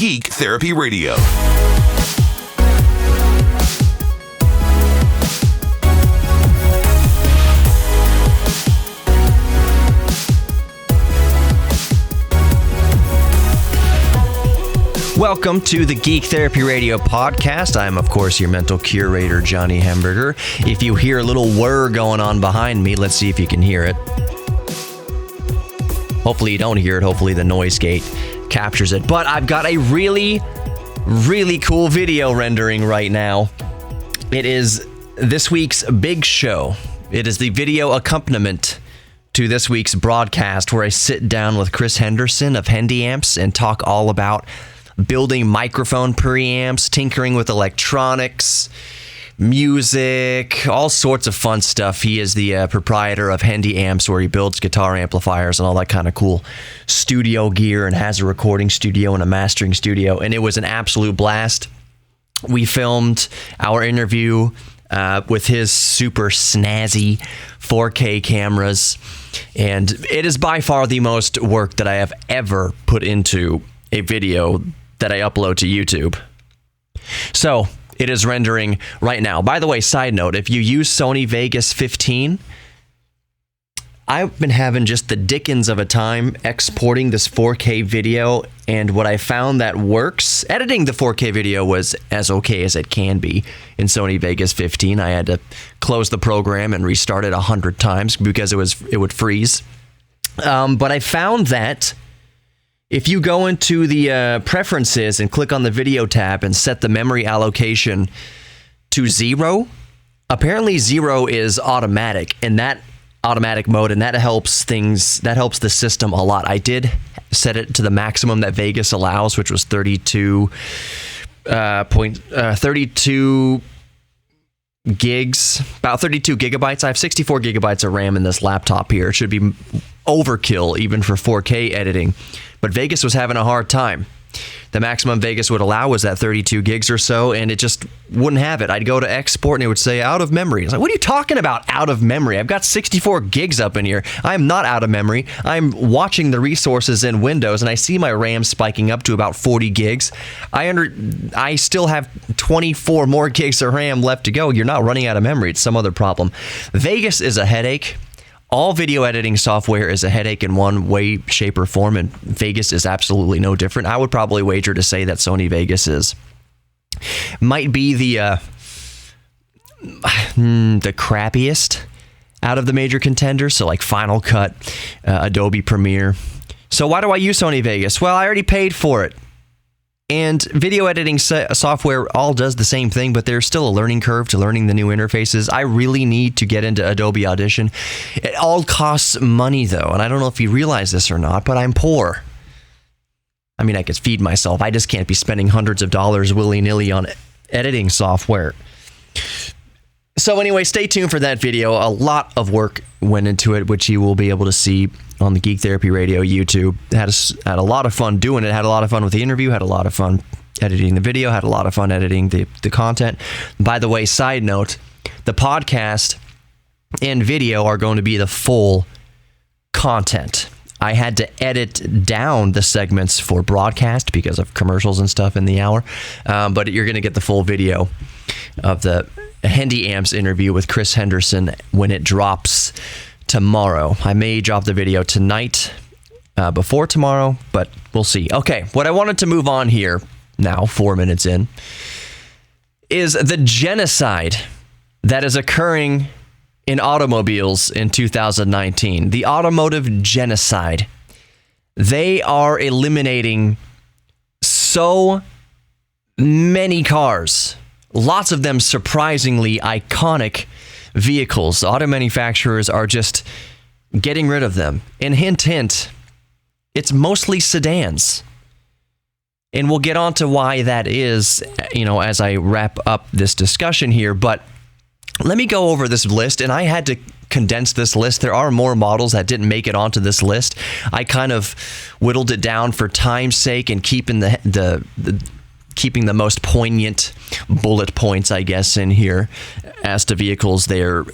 Geek Therapy Radio. Welcome to the Geek Therapy Radio podcast. I'm, of course, your mental curator, Johnny Hamburger. If you hear a little whir going on behind me, let's see if you can hear it. Hopefully you don't hear it. Hopefully the noise gate captures it. But I've got a really cool video rendering right now. It is this week's big show. It is the video accompaniment to this week's broadcast where I sit down with Chris Henderson of Handy Amps and talk all about building microphone preamps, tinkering with electronics, music, all sorts of fun stuff. He is the proprietor of Handy Amps, where he builds guitar amplifiers and all that kind of cool studio gear, and has a recording studio and a mastering studio. And it was an absolute blast. We filmed our interview with his super snazzy 4K cameras, and it is by far the most work that I have ever put into a video that I upload to YouTube. So it is rendering right now. By the way, side note, if you use Sony Vegas 15, I've been having just the dickens of a time exporting this 4K video, and what I found that works, editing the 4K video was as okay as it can be in Sony Vegas 15. I had to close the program and restart it 100 times because it would freeze. But I found that if you go into the preferences and click on the video tab and set the memory allocation to 0, apparently 0 is automatic in that automatic mode, and that helps the system a lot. I did set it to the maximum that Vegas allows, which was 32 gigs, about 32 gigabytes. I have 64 gigabytes of RAM in this laptop here. It should be overkill even for 4K editing. But Vegas was having a hard time. The maximum Vegas would allow was that 32 gigs or so, and it just wouldn't have it. I'd go to export, and it would say out of memory. I was like, what are you talking about, out of memory? I've got 64 gigs up in here. I'm not out of memory. I'm watching the resources in Windows, and I see my RAM spiking up to about 40 gigs. I still have 24 more gigs of RAM left to go. You're not running out of memory. It's some other problem. Vegas is a headache. All video editing software is a headache in one way, shape, or form, and Vegas is absolutely no different. I would probably wager to say that Sony Vegas might be the crappiest out of the major contenders, so like Final Cut, Adobe Premiere. So why do I use Sony Vegas? Well, I already paid for it. And video editing software all does the same thing, but there's still a learning curve to learning the new interfaces. I really need to get into Adobe Audition. It all costs money, though, and I don't know if you realize this or not, but I'm poor. I mean, I could feed myself. I just can't be spending hundreds of dollars willy-nilly on editing software. So anyway, stay tuned for that video. A lot of work went into it, which you will be able to see on the Geek Therapy Radio YouTube. Had a lot of fun doing it. Had a lot of fun with the interview. Had a lot of fun editing the video. Had a lot of fun editing the content. By the way, side note, the podcast and video are going to be the full content. I had to edit down the segments for broadcast because of commercials and stuff in the hour. But you're going to get the full video of the Handy Amps interview with Chris Henderson when it drops tomorrow. I may drop the video tonight before tomorrow, but we'll see. Okay, what I wanted to move on here now, 4 minutes in, is the genocide that is occurring in automobiles in 2019. The automotive genocide. They are eliminating so many cars. Lots of them surprisingly iconic vehicles. Auto manufacturers are just getting rid of them. And hint, hint, it's mostly sedans. And we'll get on to why that is, as I wrap up this discussion here. But let me go over this list, and I had to condense this list. There are more models that didn't make it onto this list. I kind of whittled it down for time's sake and keeping keeping the most poignant bullet points, I guess, in here as to vehicles they're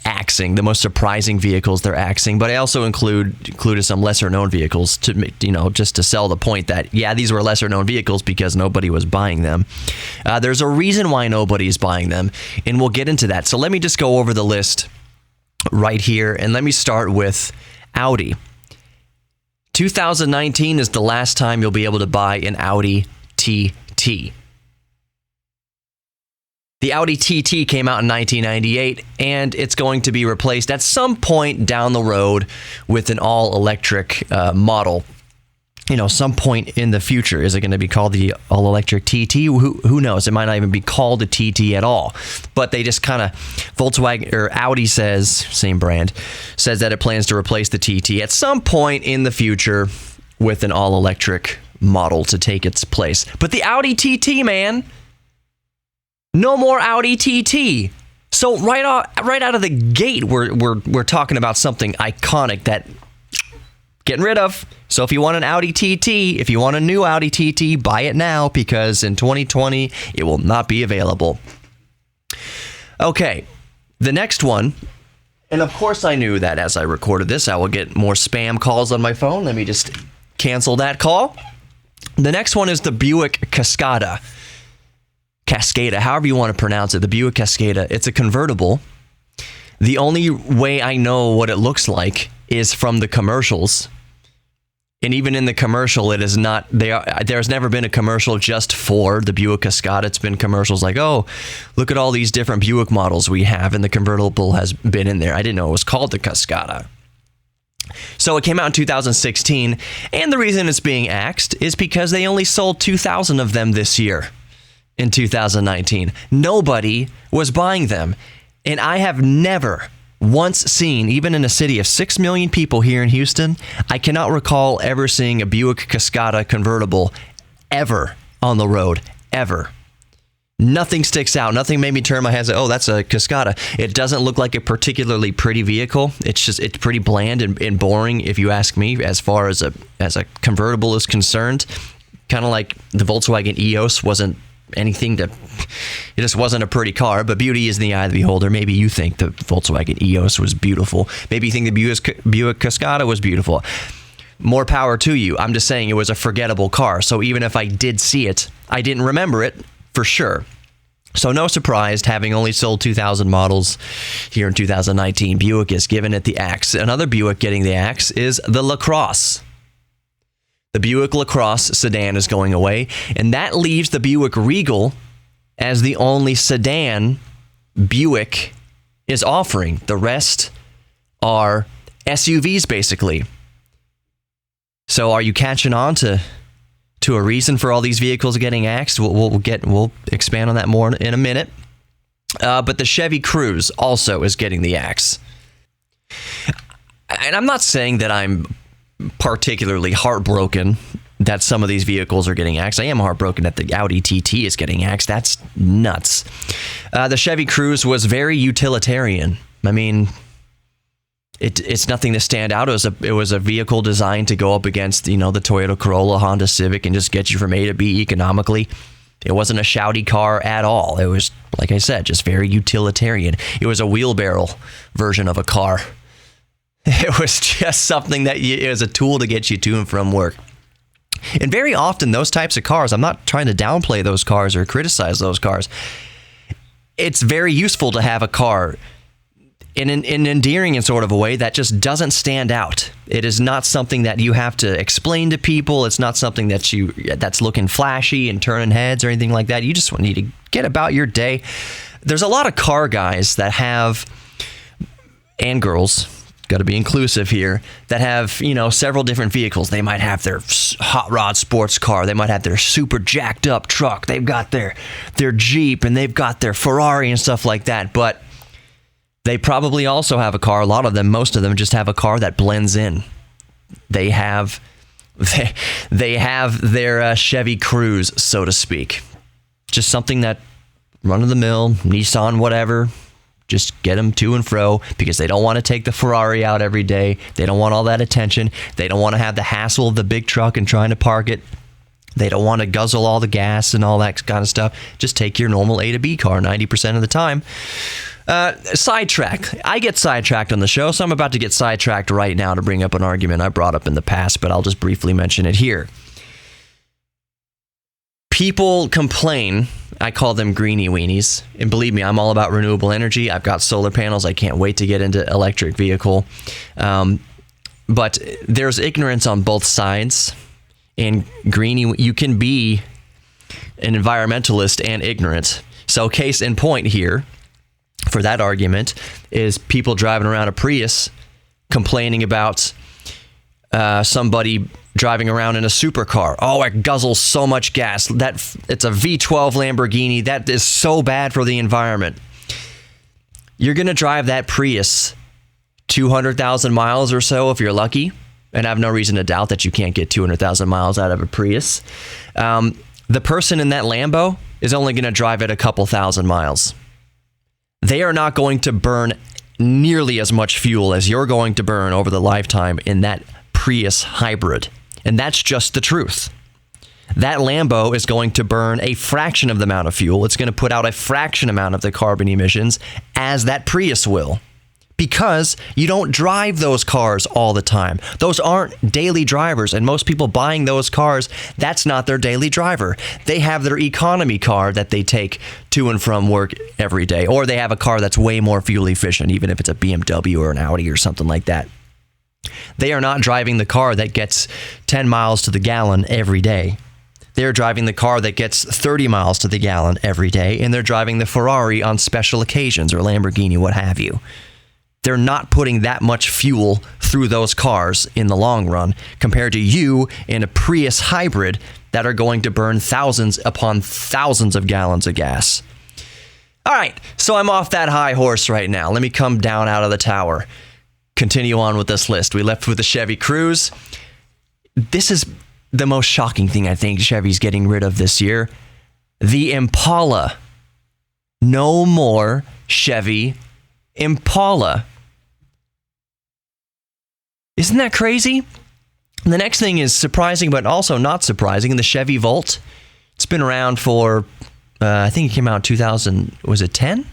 axing, the most surprising vehicles they're axing. But I also included some lesser known vehicles to, just to sell the point that, yeah, these were lesser known vehicles because nobody was buying them. There's a reason why nobody's buying them, and we'll get into that. So let me just go over the list right here, and let me start with Audi. 2019 is the last time you'll be able to buy an Audi TT. The Audi TT came out in 1998, and it's going to be replaced at some point down the road with an all-electric model. Some point in the future. Is it going to be called the all-electric TT? Who knows? It might not even be called a TT at all. But they just kind of, Volkswagen, or Audi says, same brand, says that it plans to replace the TT at some point in the future with an all-electric model to take its place. But the Audi TT, man, no more Audi TT. So right out of the gate, we're talking about something iconic that getting rid of. So if you want an Audi TT, if you want a new Audi TT, buy it now, because in 2020 it will not be available. Okay, the next one, and of course I knew that as I recorded this I will get more spam calls on my phone. Let me just cancel that call. The next one is the Buick Cascada. Cascada, however you want to pronounce it, the Buick Cascada. It's a convertible. The only way I know what it looks like is from the commercials. And even in the commercial, it is not, there's never been a commercial just for the Buick Cascada. It's been commercials like, oh, look at all these different Buick models we have, and the convertible has been in there. I didn't know it was called the Cascada. So it came out in 2016, and the reason it's being axed is because they only sold 2,000 of them this year. In 2019, nobody was buying them. And I have never once seen, even in a city of 6 million people here in Houston, I cannot recall ever seeing a Buick Cascada convertible ever on the road, ever. Nothing sticks out. Nothing made me turn my head and say, oh, that's a Cascada. It doesn't look like a particularly pretty vehicle. It's pretty bland and boring, if you ask me, as far as a convertible is concerned. Kind of like the Volkswagen EOS wasn't anything it just wasn't a pretty car, but beauty is in the eye of the beholder. Maybe you think the Volkswagen EOS was beautiful. Maybe you think the Buick Cascada was beautiful. More power to you. I'm just saying it was a forgettable car. So even if I did see it, I didn't remember it for sure. So no surprise, having only sold 2,000 models here in 2019, Buick is giving it the axe. Another Buick getting the axe is the LaCrosse. The Buick LaCrosse sedan is going away, and that leaves the Buick Regal as the only sedan Buick is offering. The rest are SUVs, basically. So are you catching on to a reason for all these vehicles getting axed? We'll expand on that more in a minute. But the Chevy Cruze also is getting the axe. And I'm not saying that I'm particularly heartbroken that some of these vehicles are getting axed. I am heartbroken that the Audi TT is getting axed. That's nuts. The Chevy Cruze was very utilitarian. I mean, it's nothing to stand out. It was a vehicle designed to go up against, the Toyota Corolla, Honda Civic, and just get you from A to B economically. It wasn't a shouty car at all. It was, like I said, just very utilitarian. It was a wheelbarrow version of a car. It was just something that it was a tool to get you to and from work. And very often those types of cars, I'm not trying to downplay those cars or criticize those cars. It's very useful to have a car in an endearing in sort of a way that just doesn't stand out. It is not something that you have to explain to people. It's not something that's looking flashy and turning heads or anything like that. You just need to get about your day. There's a lot of car guys that have, and girls, got to be inclusive here, that have, several different vehicles. They might have their hot rod sports car. They might have their super jacked up truck. They've got their Jeep, and they've got their Ferrari and stuff like that. But they probably also have a car. A lot of them, most of them, just have a car that blends in. They have their Chevy Cruze, so to speak. Just something that run-of-the-mill, Nissan, whatever. Just get them to and fro because they don't want to take the Ferrari out every day. They don't want all that attention. They don't want to have the hassle of the big truck and trying to park it. They don't want to guzzle all the gas and all that kind of stuff. Just take your normal A to B car 90% of the time. Sidetrack. I get sidetracked on the show, so I'm about to get sidetracked right now to bring up an argument I brought up in the past, but I'll just briefly mention it here. People complain. I call them greenie weenies. And believe me, I'm all about renewable energy. I've got solar panels. I can't wait to get into electric vehicle. But there's ignorance on both sides. And greenie, you can be an environmentalist and ignorant. So case in point here, for that argument, is people driving around a Prius complaining about somebody driving around in a supercar. Oh, it guzzles so much gas. It's a V12 Lamborghini. That is so bad for the environment. You're going to drive that Prius 200,000 miles or so if you're lucky. And I have no reason to doubt that you can't get 200,000 miles out of a Prius. The person in that Lambo is only going to drive it a couple thousand miles. They are not going to burn nearly as much fuel as you're going to burn over the lifetime in that Prius hybrid. And that's just the truth. That Lambo is going to burn a fraction of the amount of fuel. It's going to put out a fraction amount of the carbon emissions as that Prius will. Because you don't drive those cars all the time. Those aren't daily drivers, and most people buying those cars, that's not their daily driver. They have their economy car that they take to and from work every day, or they have a car that's way more fuel efficient, even if it's a BMW or an Audi or something like that. They are not driving the car that gets 10 miles to the gallon every day. They're driving the car that gets 30 miles to the gallon every day, and they're driving the Ferrari on special occasions, or Lamborghini, what have you. They're not putting that much fuel through those cars in the long run compared to you in a Prius hybrid that are going to burn thousands upon thousands of gallons of gas. All right, so I'm off that high horse right now. Let me come down out of the tower. Continue on with this list. We left with the Chevy Cruze. This is the most shocking thing I think Chevy's getting rid of this year. The Impala. No more Chevy Impala. Isn't that crazy? The next thing is surprising, but also not surprising. The Chevy Volt. It's been around for, I think it came out in 2000, was it 10?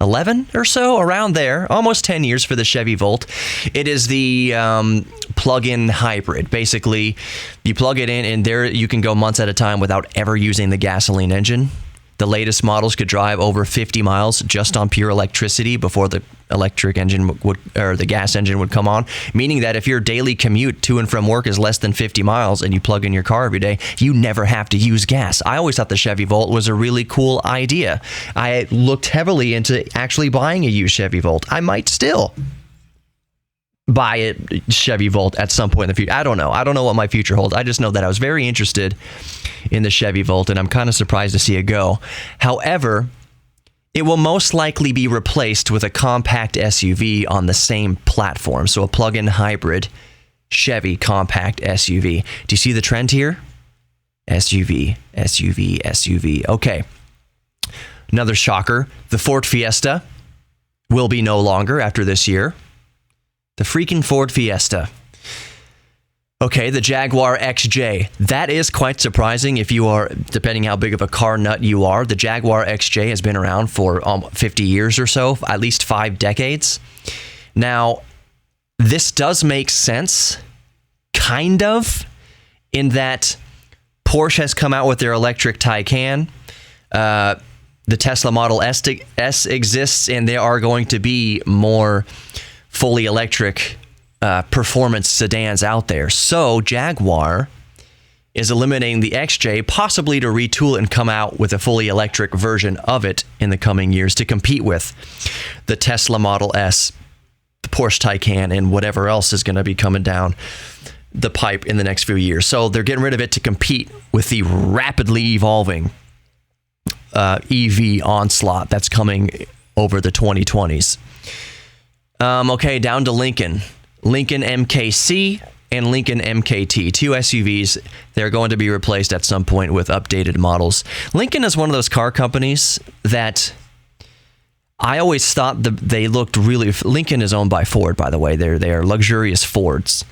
11 or so, around there. Almost 10 years for the Chevy Volt. It is the plug-in hybrid. Basically, you plug it in, and there you can go months at a time without ever using the gasoline engine. The latest models could drive over 50 miles just on pure electricity before the electric engine would, or the gas engine would come on, meaning that if your daily commute to and from work is less than 50 miles and you plug in your car every day, you never have to use gas. I always thought the Chevy Volt was a really cool idea. I looked heavily into actually buying a used Chevy Volt. I might still buy a Chevy Volt at some point in the future. I don't know. I don't know what my future holds. I just know that I was very interested in the Chevy Volt, and I'm kind of surprised to see it go. However, it will most likely be replaced with a compact SUV on the same platform. So a plug-in hybrid Chevy compact SUV. Do you see the trend here? SUV, SUV, SUV. Okay. Another shocker. The Ford Fiesta will be no longer after this year. The freaking Ford Fiesta. Okay, the Jaguar XJ. That is quite surprising if you are, depending how big of a car nut you are. The Jaguar XJ has been around for 50 years or so, at least 5 decades. Now, this does make sense, kind of, in that Porsche has come out with their electric Taycan. The Tesla Model S exists, and there are going to be more fully electric performance sedans out there. So Jaguar is eliminating the XJ, possibly to retool and come out with a fully electric version of it in the coming years to compete with the Tesla Model S, the Porsche Taycan, and whatever else is going to be coming down the pipe in the next few years. So they're getting rid of it to compete with the rapidly evolving EV onslaught that's coming over the 2020s. Okay, down to Lincoln. Lincoln MKC and Lincoln MKT, 2 SUVs. They're going to be replaced at some point with updated models. Lincoln is one of those car companies that I always thought they looked really... Lincoln is owned by Ford, by the way. They are luxurious Fords.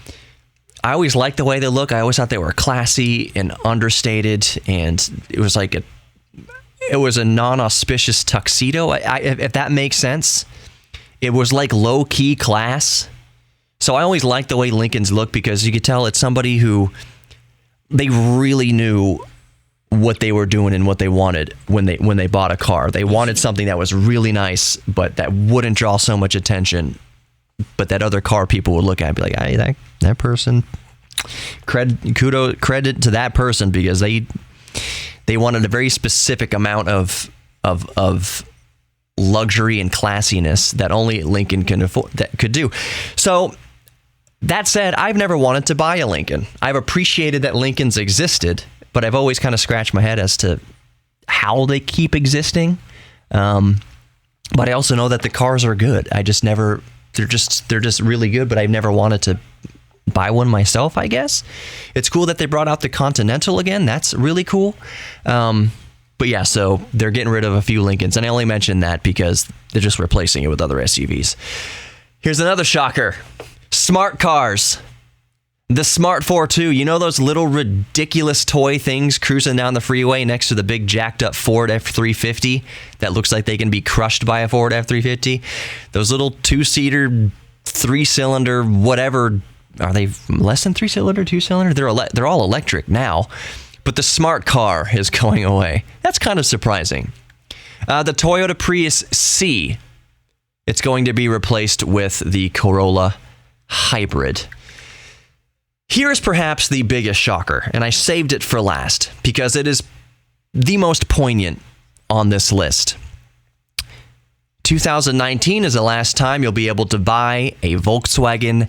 I always liked the way they look. I always thought they were classy and understated, and it was like it was a non-auspicious tuxedo, if that makes sense. It was like low-key class. So I always liked the way Lincolns look because you could tell it's somebody who they really knew what they were doing and what they wanted when they bought a car. They wanted something that was really nice, but that wouldn't draw so much attention, but that other car people would look at and be like, hey, that person, credit to that person, because they wanted a very specific amount of luxury and classiness that only Lincoln could do. So that said, I've never wanted to buy a Lincoln. I've appreciated that Lincolns existed, but I've always kind of scratched my head as to how they keep existing. But I also know that the cars are good. I just never, they're just really good, but I've never wanted to buy one myself, I guess. It's cool that they brought out the Continental again. That's really cool. But yeah, so they're getting rid of a few Lincolns, and I only mention that because they're just replacing it with other SUVs. Here's another shocker. Smart cars. The Smart 4.2, you know those little ridiculous toy things cruising down the freeway next to the big jacked up Ford F-350 that looks like they can be crushed by a Ford F-350? Those little two-seater, three-cylinder, whatever. Are they less than three-cylinder, two-cylinder? They're all electric now. But the smart car is going away. That's kind of surprising. The Toyota Prius C, it's going to be replaced with the Corolla Hybrid. Here's perhaps the biggest shocker, and I saved it for last because it is the most poignant on this list. 2019 is the last time you'll be able to buy a Volkswagen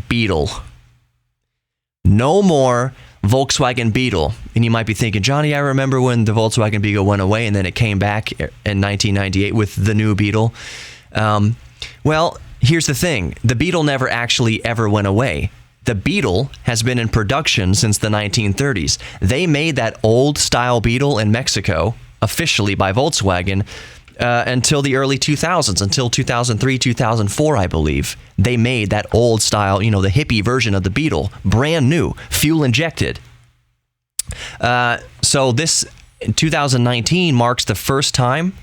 Beetle. No more Volkswagen Beetle. And you might be thinking, Johnny, I remember when the Volkswagen Beetle went away and then it came back in 1998 with the new Beetle. Well, here's the thing. The Beetle never actually ever went away. The Beetle has been in production since the 1930s. They made that old style Beetle in Mexico, officially by Volkswagen, until the early 2000s, until 2003, 2004, I believe. They made that old style, the hippie version of the Beetle, brand new, fuel injected. So this, in 2019, marks the first time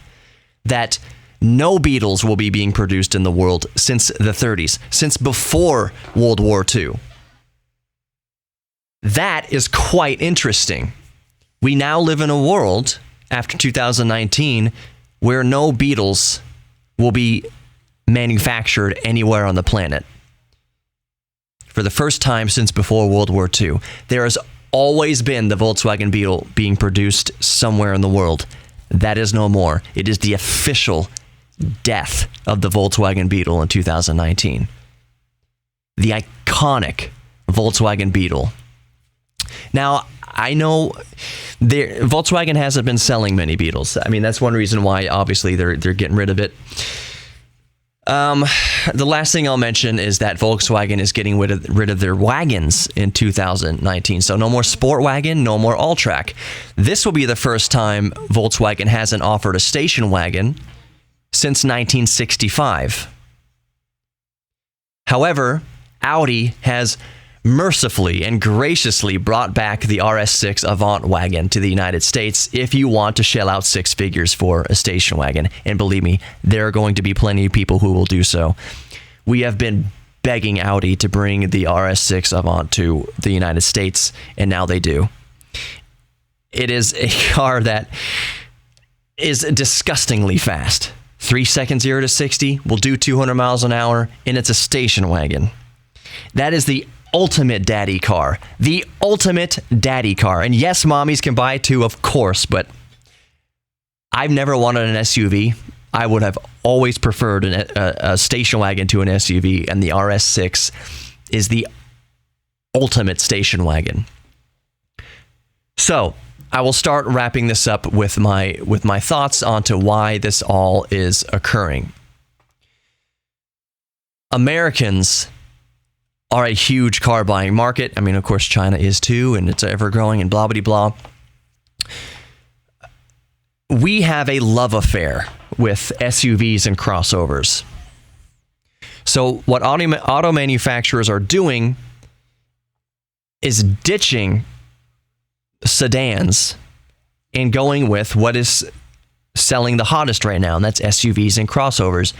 that no Beetles will be being produced in the world since the 30s, since before World War II. That is quite interesting. We now live in a world, after 2019, where no Beetles will be manufactured anywhere on the planet. For the first time since before World War II, there has always been the Volkswagen Beetle being produced somewhere in the world. That is no more. It is the official death of the Volkswagen Beetle in 2019. The iconic Volkswagen Beetle. Now, I know Volkswagen hasn't been selling many Beetles. I mean, that's one reason why, obviously, they're getting rid of it. The last thing I'll mention is that Volkswagen is getting rid of their wagons in 2019. So no more Sport Wagon, no more Alltrack. This will be the first time Volkswagen hasn't offered a station wagon since 1965. However, Audi has mercifully and graciously brought back the RS6 Avant wagon to the United States if you want to shell out six figures for a station wagon. And believe me, there are going to be plenty of people who will do so. We have been begging Audi to bring the RS6 Avant to the United States, and now they do. It is a car that is disgustingly fast. 3 seconds 0 to 60 will do 200 miles an hour, and it's a station wagon. That is the ultimate daddy car. The ultimate daddy car. And yes, mommies can buy it too, of course, but I've never wanted an SUV. I would have always preferred a station wagon to an SUV, and the RS6 is the ultimate station wagon. So, I will start wrapping this up with my thoughts onto why this all is occurring. Americans are a huge car buying market. I mean, of course, China is too, and it's ever growing and blah, blah, blah. We have a love affair with SUVs and crossovers. So what auto manufacturers are doing is ditching sedans and going with what is selling the hottest right now, and that's SUVs and crossovers.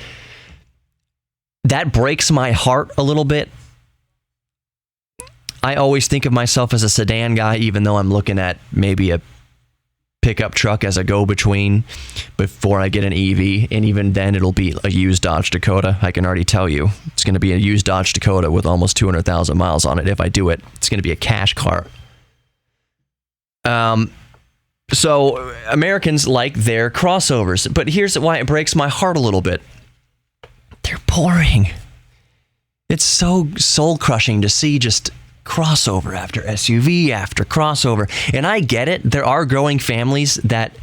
That breaks my heart a little bit. I always think of myself as a sedan guy, even though I'm looking at maybe a pickup truck as a go-between before I get an EV, and even then it'll be a used Dodge Dakota. I can already tell you it's going to be a used Dodge Dakota with almost 200,000 miles on it. If I do it, it's going to be a cash car. So Americans like their crossovers, but here's why it breaks my heart a little bit. They're boring. It's so soul-crushing to see just crossover after SUV after crossover. And I get it. There are growing families that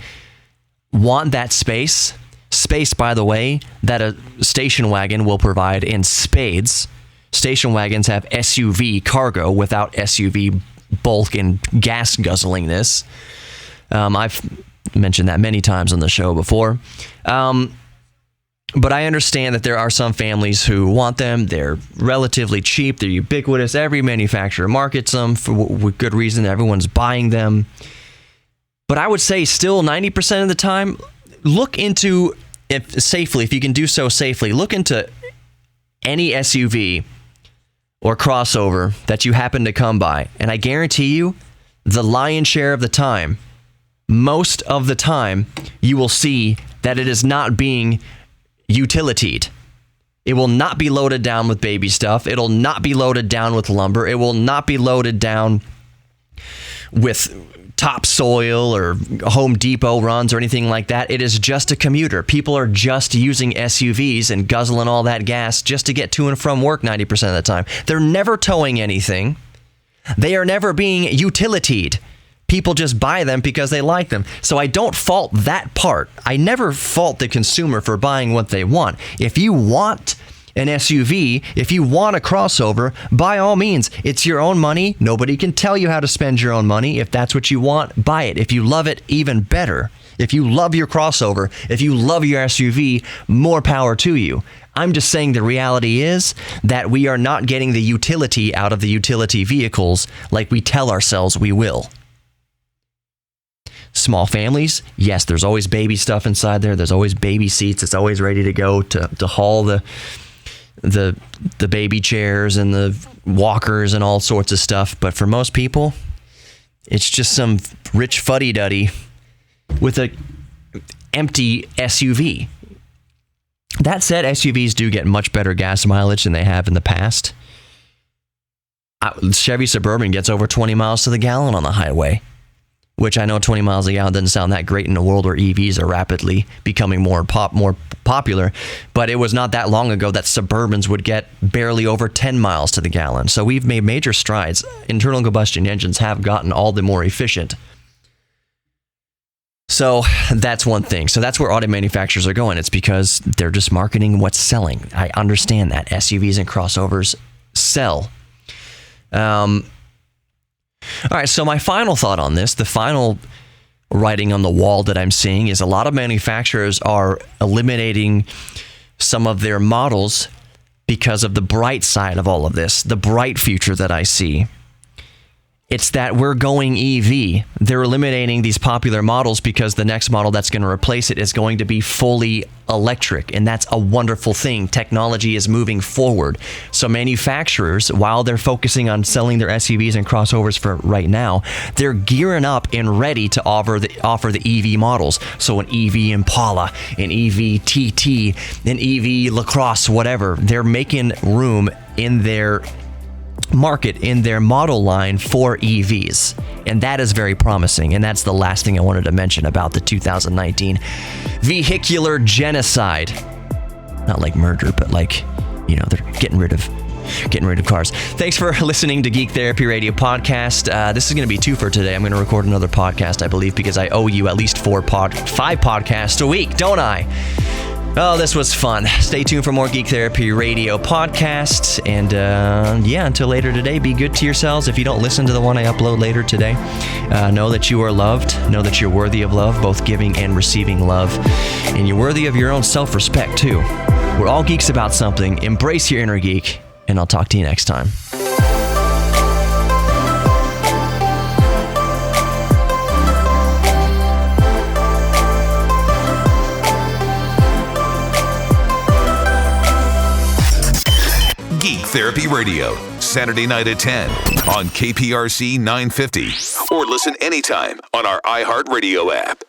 want that space. Space, by the way, that a station wagon will provide in spades. Station wagons have SUV cargo without SUV bulk and gas guzzlingness. I've mentioned that many times on the show before. But I understand that there are some families who want them. They're relatively cheap. They're ubiquitous. Every manufacturer markets them with good reason. Everyone's buying them. But I would say still 90% of the time, look into, if you can do so safely, look into any SUV or crossover that you happen to come by. And I guarantee you, the lion's share of the time, most of the time, you will see that it is not being utilitied. It will not be loaded down with baby stuff. It'll not be loaded down with lumber. It will not be loaded down with topsoil or Home Depot runs or anything like that. It is just a commuter. People are just using SUVs and guzzling all that gas just to get to and from work 90% of the time. They're never towing anything. They are never being utilitied. People just buy them because they like them. So I don't fault that part. I never fault the consumer for buying what they want. If you want an SUV, if you want a crossover, by all means, it's your own money. Nobody can tell you how to spend your own money. If that's what you want, buy it. If you love it, even better. If you love your crossover, if you love your SUV, more power to you. I'm just saying the reality is that we are not getting the utility out of the utility vehicles like we tell ourselves we will. Small families, yes, there's always baby stuff inside there. There's always baby seats. It's always ready to go to haul the baby chairs and the walkers and all sorts of stuff. But for most people, it's just some rich fuddy-duddy with a empty SUV. That said, SUVs do get much better gas mileage than they have in the past. Chevy Suburban gets over 20 miles to the gallon on the highway, which I know 20 miles a gallon doesn't sound that great in a world where EVs are rapidly becoming more popular, but it was not that long ago that Suburbans would get barely over 10 miles to the gallon. So we've made major strides. Internal combustion engines have gotten all the more efficient. So that's one thing. So that's where auto manufacturers are going. It's because they're just marketing what's selling. I understand that. SUVs and crossovers sell. All right, so my final thought on this, the final writing on the wall that I'm seeing is a lot of manufacturers are eliminating some of their models because of the bright side of all of this, the bright future that I see. It's that we're going EV. They're eliminating these popular models because the next model that's going to replace it is going to be fully electric, and that's a wonderful thing. Technology is moving forward. So manufacturers, while they're focusing on selling their SUVs and crossovers for right now, they're gearing up and ready to offer the EV models. So an EV Impala, an EV TT, an EV LaCrosse, whatever. They're making room in their market, in their model line for EVs, and that is very promising. And that's the last thing I wanted to mention about the 2019 vehicular genocide. Not like murder, but like, you know, they're getting rid of cars. Thanks for listening to Geek Therapy Radio Podcast. This is going to be 2 for today. I'm going to record another podcast, I believe, because I owe you at least 5 podcasts a week, don't I? Oh, this was fun. Stay tuned for more Geek Therapy Radio podcasts. And until later today, be good to yourselves. If you don't listen to the one I upload later today, know that you are loved. Know that you're worthy of love, both giving and receiving love. And you're worthy of your own self-respect, too. We're all geeks about something. Embrace your inner geek, and I'll talk to you next time. Therapy Radio, Saturday night at 10 on KPRC 950. Or listen anytime on our iHeartRadio app.